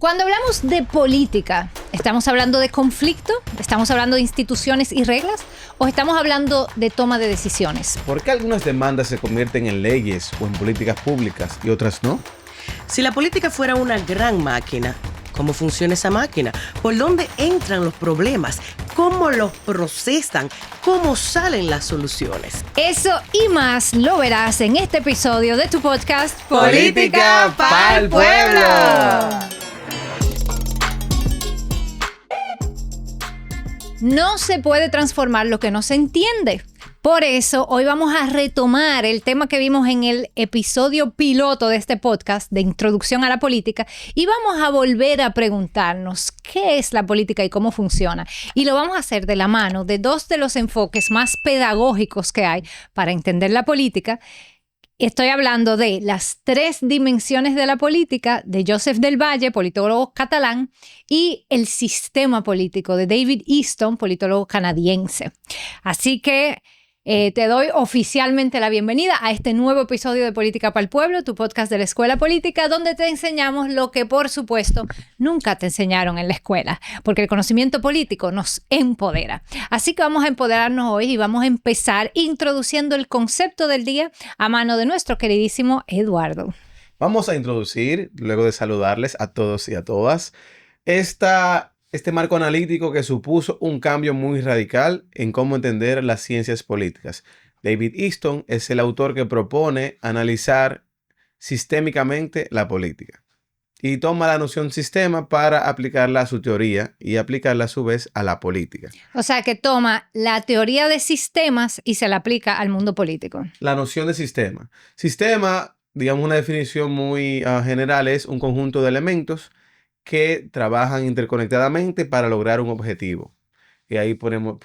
Cuando hablamos de política, ¿estamos hablando de conflicto? ¿Estamos hablando de instituciones y reglas? ¿O estamos hablando de toma de decisiones? ¿Por qué algunas demandas se convierten en leyes o en políticas públicas y otras no? Si la política fuera una gran máquina, ¿cómo funciona esa máquina? ¿Por dónde entran los problemas? ¿Cómo los procesan? ¿Cómo salen las soluciones? Eso y más lo verás en este episodio de tu podcast Política pa'l pueblo. No se puede transformar lo que no se entiende. Por eso, hoy vamos a retomar el tema que vimos en el episodio piloto de este podcast de Introducción a la Política y vamos a volver a preguntarnos qué es la política y cómo funciona. Y lo vamos a hacer de la mano de dos de los enfoques más pedagógicos que hay para entender la política. Estoy hablando de las 3 dimensiones de la política de Joseph del Valle, politólogo catalán, y el sistema político de David Easton, politólogo canadiense. Así que te doy oficialmente la bienvenida a este nuevo episodio de Política para el Pueblo, tu podcast de la Escuela Política, donde te enseñamos lo que, por supuesto, nunca te enseñaron en la escuela, porque el conocimiento político nos empodera. Así que vamos a empoderarnos hoy y vamos a empezar introduciendo el concepto del día a mano de nuestro queridísimo Eduardo. Vamos a introducir, luego de saludarles a todos y a todas, este marco analítico que supuso un cambio muy radical en cómo entender las ciencias políticas. David Easton es el autor que propone analizar sistémicamente la política y toma la noción sistema para aplicarla a su teoría y aplicarla a su vez a la política. O sea, que toma la teoría de sistemas y se la aplica al mundo político. La noción de sistema. Sistema, digamos una definición muy general, es un conjunto de elementos que trabajan interconectadamente para lograr un objetivo. Y ahí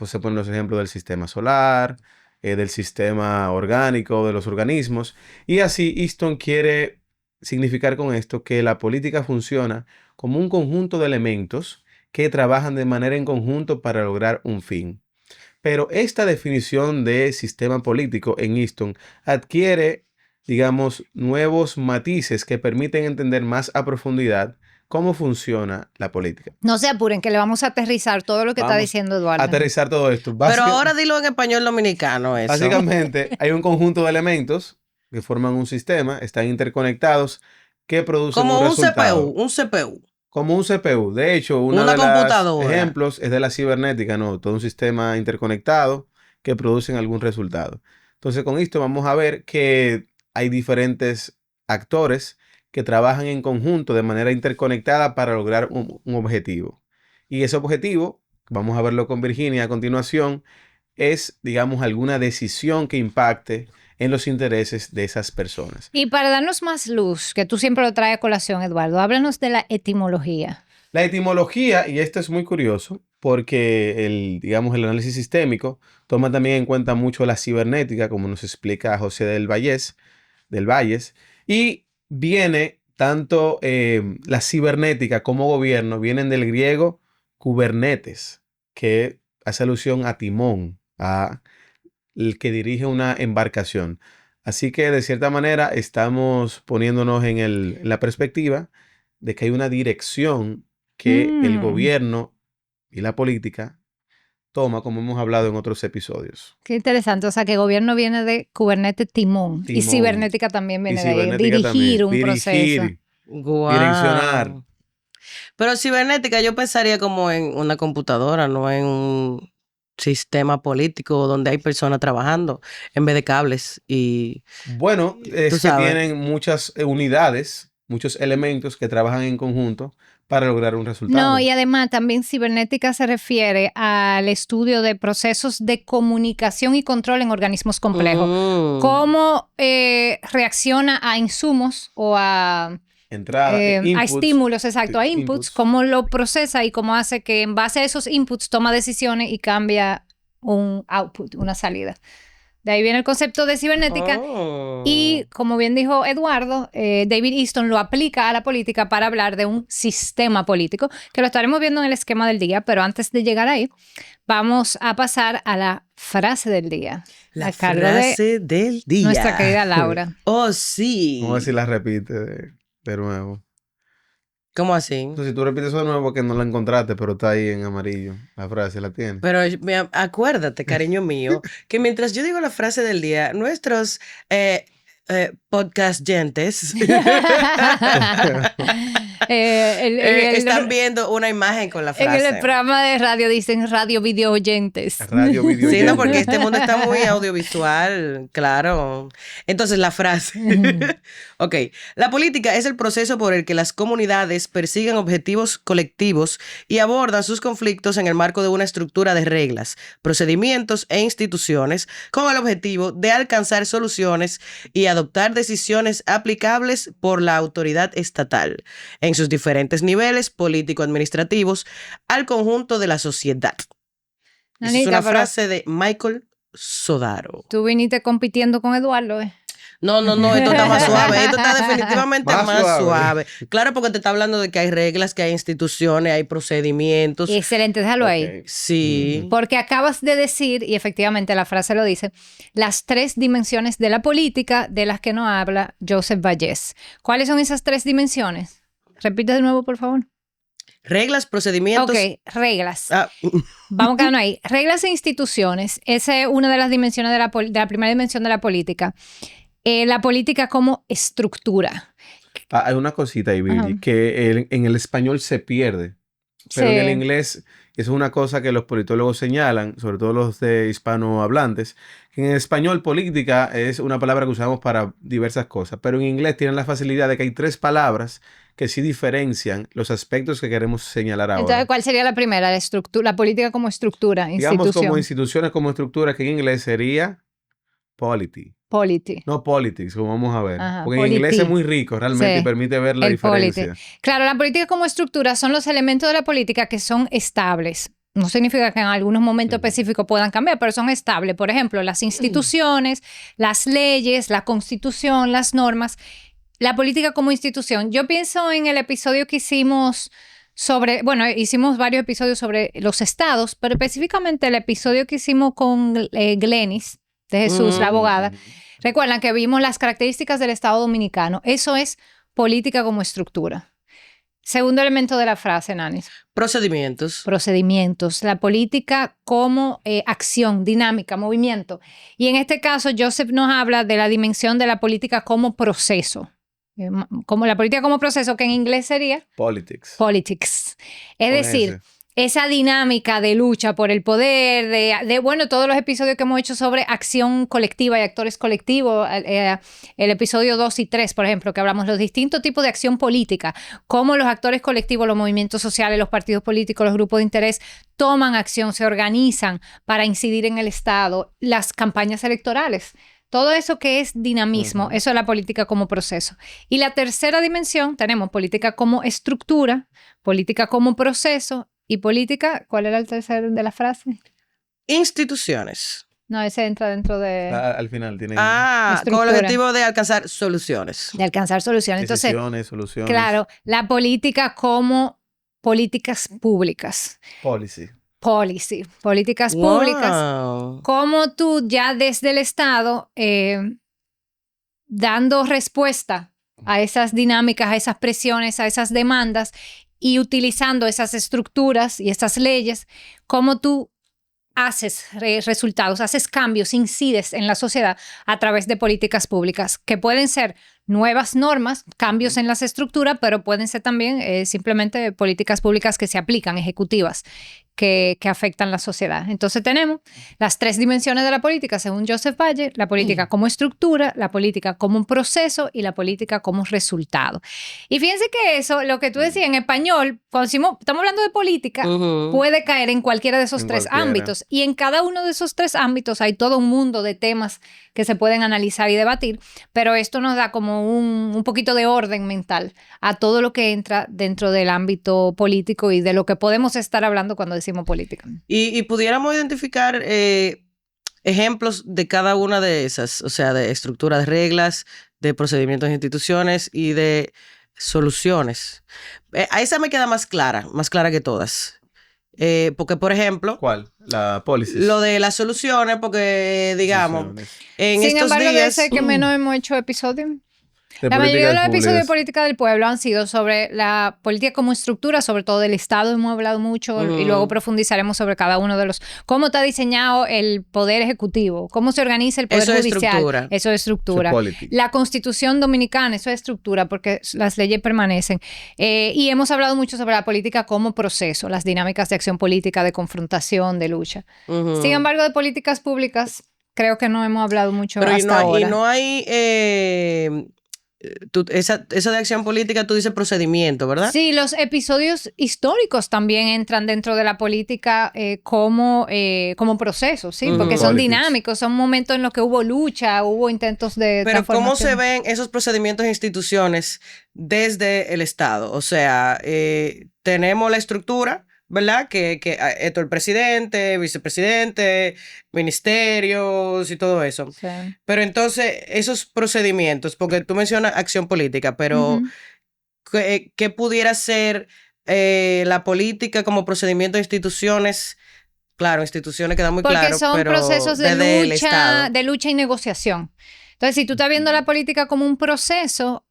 se ponen los ejemplos del sistema solar, del sistema orgánico, de los organismos. Y así Easton quiere significar con esto que la política funciona como un conjunto de elementos que trabajan de manera en conjunto para lograr un fin. Pero esta definición de sistema político en Easton adquiere, digamos, nuevos matices que permiten entender más a profundidad cómo funciona la política. No se apuren, que le vamos a aterrizar todo lo que está diciendo Eduardo. Aterrizar todo esto. Pero ahora dilo en español dominicano eso. Básicamente, hay un conjunto de elementos que forman un sistema, están interconectados, que producen como un resultado. un CPU. Como un CPU. De hecho, uno de los ejemplos es de la cibernética, ¿no? Todo un sistema interconectado que producen algún resultado. Entonces, con esto vamos a ver que hay diferentes actores que trabajan en conjunto de manera interconectada para lograr un objetivo. Y ese objetivo, vamos a verlo con Virginia a continuación, es, digamos, alguna decisión que impacte en los intereses de esas personas. Y para darnos más luz, que tú siempre lo traes a colación, Eduardo, háblanos de la etimología. La etimología, y esto es muy curioso, porque el análisis sistémico toma también en cuenta mucho la cibernética, como nos explica José del Valles, y viene tanto la cibernética como gobierno, vienen del griego kubernetes, que hace alusión a timón, a el que dirige una embarcación. Así que de cierta manera estamos poniéndonos en la perspectiva de que hay una dirección que el gobierno y la política toma, como hemos hablado en otros episodios. Qué interesante. O sea, que gobierno viene de Kubernetes timón. Y cibernética también viene de ahí. Dirigir un proceso. Wow. Direccionar. Pero cibernética yo pensaría como en una computadora, no en un sistema político donde hay personas trabajando en vez de cables. Y bueno, es que tienen muchas unidades, muchos elementos que trabajan en conjunto para lograr un resultado. No, y además también cibernética se refiere al estudio de procesos de comunicación y control en organismos complejos. Cómo reacciona a insumos o a estímulos, exacto, a inputs, cómo lo procesa y cómo hace que en base a esos inputs toma decisiones y cambia un output, una salida. De ahí viene el concepto de cibernética y, como bien dijo Eduardo, David Easton lo aplica a la política para hablar de un sistema político, que lo estaremos viendo en el esquema del día, pero antes de llegar ahí, vamos a pasar a la frase del día. La frase del día. Nuestra querida Laura. Oh, sí. Vamos a ver si la repite de nuevo. ¿Cómo así? Entonces, si tú repites eso de nuevo porque no la encontraste, pero está ahí en amarillo. La frase la tienes. Pero acuérdate, cariño mío, que mientras yo digo la frase del día, nuestros podcast gentes están viendo una imagen con la frase. En el programa de radio dicen radio video oyentes. Radio video Sí, no, oyentes. porque este mundo está muy audiovisual, claro. Entonces, la frase. Ok. La política es el proceso por el que las comunidades persiguen objetivos colectivos y abordan sus conflictos en el marco de una estructura de reglas, procedimientos e instituciones con el objetivo de alcanzar soluciones y adoptar decisiones aplicables por la autoridad estatal en sus diferentes niveles político-administrativos al conjunto de la sociedad. Esa es Nanita, una pero frase de Michael Sodaro. tú viniste compitiendo con Eduardo, No, esto está más suave. Esto está definitivamente Más más suave. suave. Claro, porque te está hablando de que hay reglas, que hay instituciones, hay procedimientos. Excelente, déjalo ahí. Ok. Sí. Porque acabas de decir, y efectivamente la frase lo dice, las 3 dimensiones de la política de las que nos habla Joseph Vallès. ¿Cuáles son esas 3 dimensiones? Repite de nuevo, por favor. Reglas, procedimientos. Ok, reglas. Ah, Vamos quedando ahí. Reglas e instituciones. Esa es una de las dimensiones de la primera dimensión de la política. La política como estructura. Hay una cosita ahí, Virgi, Ajá. que en el español se pierde, pero en el Sí. inglés eso es una cosa que los politólogos señalan, sobre todo los de hispanohablantes, que en español política es una palabra que usamos para diversas cosas, pero en inglés tienen la facilidad de que hay 3 palabras que sí diferencian los aspectos que queremos señalar ahora. Entonces, ¿cuál sería la primera? La política como estructura, Digamos institución. como instituciones, como estructura, que en inglés sería polity. Polity. No politics, como vamos a ver. Ajá, Porque en inglés polity. es muy rico realmente Sí, y permite ver la el diferencia. polity. Claro, la política como estructura son los elementos de la política que son estables. No significa que en algunos momentos específicos puedan cambiar, pero son estables. Por ejemplo, las instituciones, las leyes, la constitución, las normas. La política como institución. Yo pienso en el episodio que hicimos hicimos varios episodios sobre los estados, pero específicamente el episodio que hicimos con Glenis de Jesús, la abogada. Recuerdan que vimos las características del Estado Dominicano. Eso es política como estructura. Segundo elemento de la frase, Nanis. procedimientos. Procedimientos. La política como acción, dinámica, movimiento. Y en este caso, Joseph nos habla de la dimensión de la política como proceso. Como la política como proceso, que en inglés sería Politics. politics. Es Con decir, ese. esa dinámica de lucha por el poder, bueno, todos los episodios que hemos hecho sobre acción colectiva y actores colectivos, el episodio 2 y 3, por ejemplo, que hablamos de los distintos tipos de acción política, cómo los actores colectivos, los movimientos sociales, los partidos políticos, los grupos de interés toman acción, se organizan para incidir en el Estado, las campañas electorales. Todo eso que es dinamismo, eso es la política como proceso. Y la tercera dimensión, tenemos política como estructura, política como proceso y política, ¿cuál era el tercero de la frase? Instituciones. No, ese entra dentro de Al final tienen Con el Estructura. objetivo de alcanzar soluciones. alcanzar soluciones. Entonces, decisiones, soluciones. claro, la política como políticas públicas. Policy. Policy, políticas públicas. Wow. Cómo tú ya desde el Estado, dando respuesta a esas dinámicas, a esas presiones, a esas demandas y utilizando esas estructuras y esas leyes, cómo tú haces resultados, haces cambios, incides en la sociedad a través de políticas públicas, que pueden ser nuevas normas, cambios en las estructuras, pero pueden ser también simplemente políticas públicas que se aplican, ejecutivas, que afectan la sociedad. Entonces tenemos las 3 dimensiones de la política, según Joseph Vallès: la política como estructura, la política como un proceso y la política como resultado. Y fíjense que eso, lo que tú decías en español, cuando estamos hablando de política, puede caer en cualquiera de esos En 3 cualquiera. ámbitos. Y en cada uno de esos 3 ámbitos hay todo un mundo de temas que se pueden analizar y debatir, pero esto nos da como un poquito de orden mental a todo lo que entra dentro del ámbito político y de lo que podemos estar hablando cuando decimos política. Y pudiéramos identificar ejemplos de cada una de esas, o sea, de estructura de reglas, de procedimientos de instituciones y de soluciones. A esa me queda más clara que todas. Porque, por ejemplo, ¿Cuál? La policy. lo de las soluciones, porque, digamos, en Sin estos embargo, días... de ese que menos hemos hecho episodio. La mayoría de los episodios de públicas. política del pueblo han sido sobre la política como estructura, sobre todo del Estado, hemos hablado mucho, y luego profundizaremos sobre cada uno de los, cómo está diseñado el poder ejecutivo, cómo se organiza el poder Eso es judicial. estructura. Eso es estructura. Eso es política. La Constitución dominicana, eso es estructura, porque las leyes permanecen. Y hemos hablado mucho sobre la política como proceso, las dinámicas de acción política, de confrontación, de lucha. Sin embargo, de políticas públicas, creo que no hemos hablado mucho Pero hasta ahora. y no hay... esa de acción política, tú dices procedimiento, ¿verdad? Sí, los episodios históricos también entran dentro de la política como proceso, ¿sí? Porque son Politics. dinámicos, son momentos en los que hubo lucha, hubo intentos de Pero ¿cómo transformación. se ven esos procedimientos e instituciones desde el Estado? O sea, tenemos la estructura, ¿verdad? Que esto, el presidente, vicepresidente, ministerios y todo eso. Sí. Pero entonces, esos procedimientos, porque tú mencionas acción política, pero Ujú. ¿qué pudiera ser la política como procedimiento de instituciones? Claro, instituciones quedan muy Porque claro, son pero procesos de desde el lucha, Estado. de lucha y negociación. Entonces, si tú estás viendo la política como un proceso,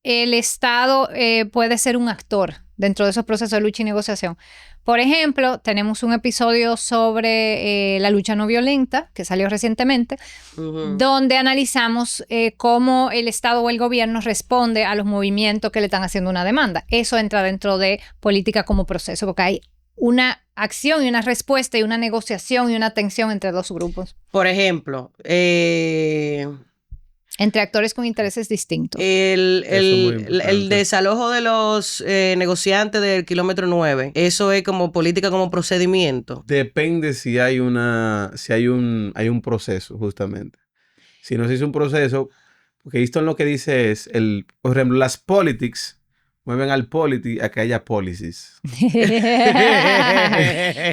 el Estado puede ser un actor dentro de esos procesos de lucha y negociación. Por ejemplo, tenemos un episodio sobre la lucha no violenta, que salió recientemente, donde analizamos cómo el Estado o el gobierno responde a los movimientos que le están haciendo una demanda. Eso entra dentro de política como proceso, porque hay una acción y una respuesta y una negociación y una tensión entre dos grupos, Por ejemplo, entre actores con intereses distintos. el Eso es muy importante. desalojo de los negociantes del kilómetro 9, eso es como política, como procedimiento. Depende si hay hay un proceso, justamente. Si no se hizo un proceso, porque Easton lo que dice es, por ejemplo, las politics mueven al polity a que haya policies.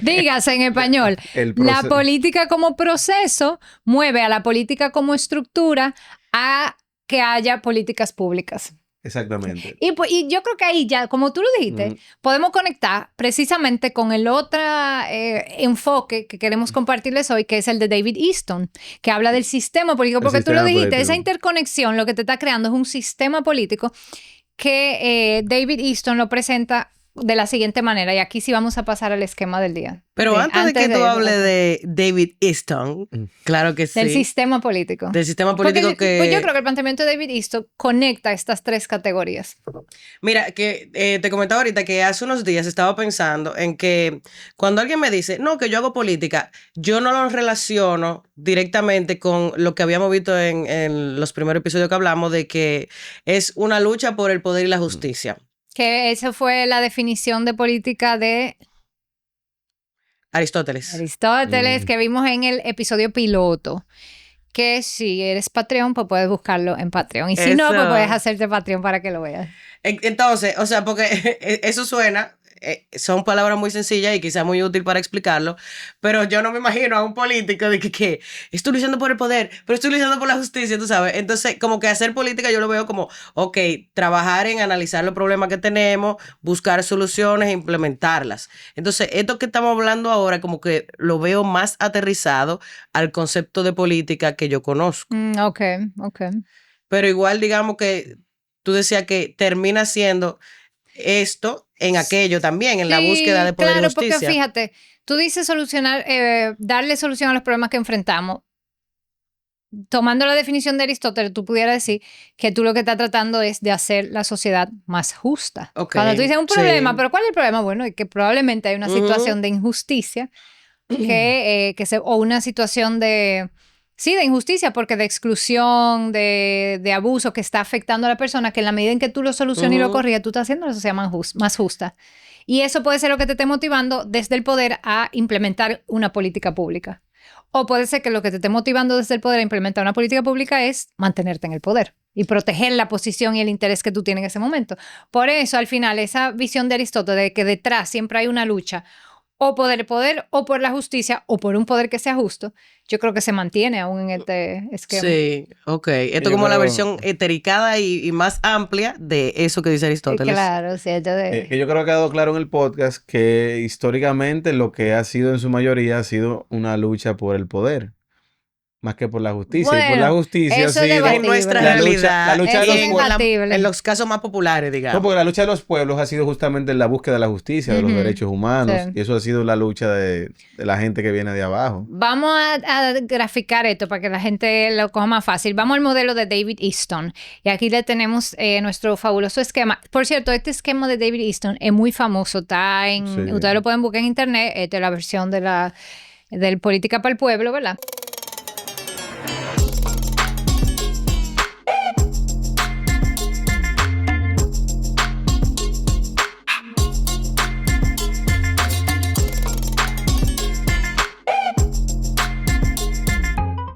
Dígase en español, la política como proceso mueve a la política como estructura a que haya políticas públicas. Exactamente. Y yo creo que ahí ya, como tú lo dijiste, podemos conectar precisamente con el otro enfoque que queremos compartirles hoy, que es el de David Easton, que habla del sistema político, porque tú lo dijiste, esa interconexión lo que te está creando es un sistema político que David Easton lo presenta de la siguiente manera, y aquí sí vamos a pasar al esquema del día. Pero antes de que tú hables de David Easton, claro que sí. Del sistema político. Del sistema político porque, pues yo creo que el planteamiento de David Easton conecta estas tres categorías. Mira, que te comentaba ahorita que hace unos días estaba pensando en que cuando alguien me dice, no, que yo hago política, yo no lo relaciono directamente con lo que habíamos visto en los primeros episodios que hablamos de que es una lucha por el poder y la justicia. Que esa fue la definición de política de Aristóteles, que vimos en el episodio piloto. Que si eres Patreon, pues puedes buscarlo en Patreon. Y si no, pues puedes hacerte Patreon para que lo veas. Entonces, o sea, porque eso suena, son palabras muy sencillas y quizás muy útil para explicarlo, pero yo no me imagino a un político de que estoy luchando por el poder, pero estoy luchando por la justicia, tú sabes. Entonces, como que hacer política yo lo veo como, ok, trabajar en analizar los problemas que tenemos, buscar soluciones e implementarlas. Entonces, esto que estamos hablando ahora, como que lo veo más aterrizado al concepto de política que yo conozco. Ok. Pero igual, digamos que tú decías que termina siendo esto en aquello también, en la búsqueda de poder y justicia. Claro, porque fíjate, tú dices solucionar, darle solución a los problemas que enfrentamos. Tomando la definición de Aristóteles, tú pudieras decir que tú lo que estás tratando es de hacer la sociedad más justa. Okay, cuando tú dices un problema, sí. ¿pero cuál es el problema? Bueno, es que probablemente hay una situación de injusticia o una situación de injusticia, porque de exclusión, de abuso que está afectando a la persona, que en la medida en que tú lo solucionas y lo corriges, tú estás haciendo la sociedad más justa. Y eso puede ser lo que te esté motivando desde el poder a implementar una política pública. O puede ser que lo que te esté motivando desde el poder a implementar una política pública es mantenerte en el poder y proteger la posición y el interés que tú tienes en ese momento. Por eso, al final, esa visión de Aristóteles de que detrás siempre hay una lucha o por el poder, o por la justicia, o por un poder que sea justo, yo creo que se mantiene aún en este esquema. Sí, ok. Esto es como la versión etericada y más amplia de eso que dice Aristóteles. Claro, sí. Que yo creo que ha quedado claro en el podcast que históricamente lo que ha sido en su mayoría ha sido una lucha por el poder. más que por la justicia. Y por Bueno, la justicia ha eso es sido debatible. En nuestra la lucha realidad, de los Eso es pueblos. debatible. en los casos más populares, No, digamos. porque la lucha de los pueblos ha sido justamente la búsqueda de la justicia, de los Ujú. derechos humanos, Sí. y eso ha sido la lucha de la gente que viene de abajo. Vamos a graficar esto para que la gente lo coja más fácil. Vamos al modelo de David Easton. Y aquí le tenemos nuestro fabuloso esquema. Por cierto, este esquema de David Easton es muy famoso. Está en, Sí. ustedes lo pueden buscar en internet. Esta es la versión del Política para el Pueblo, ¿verdad?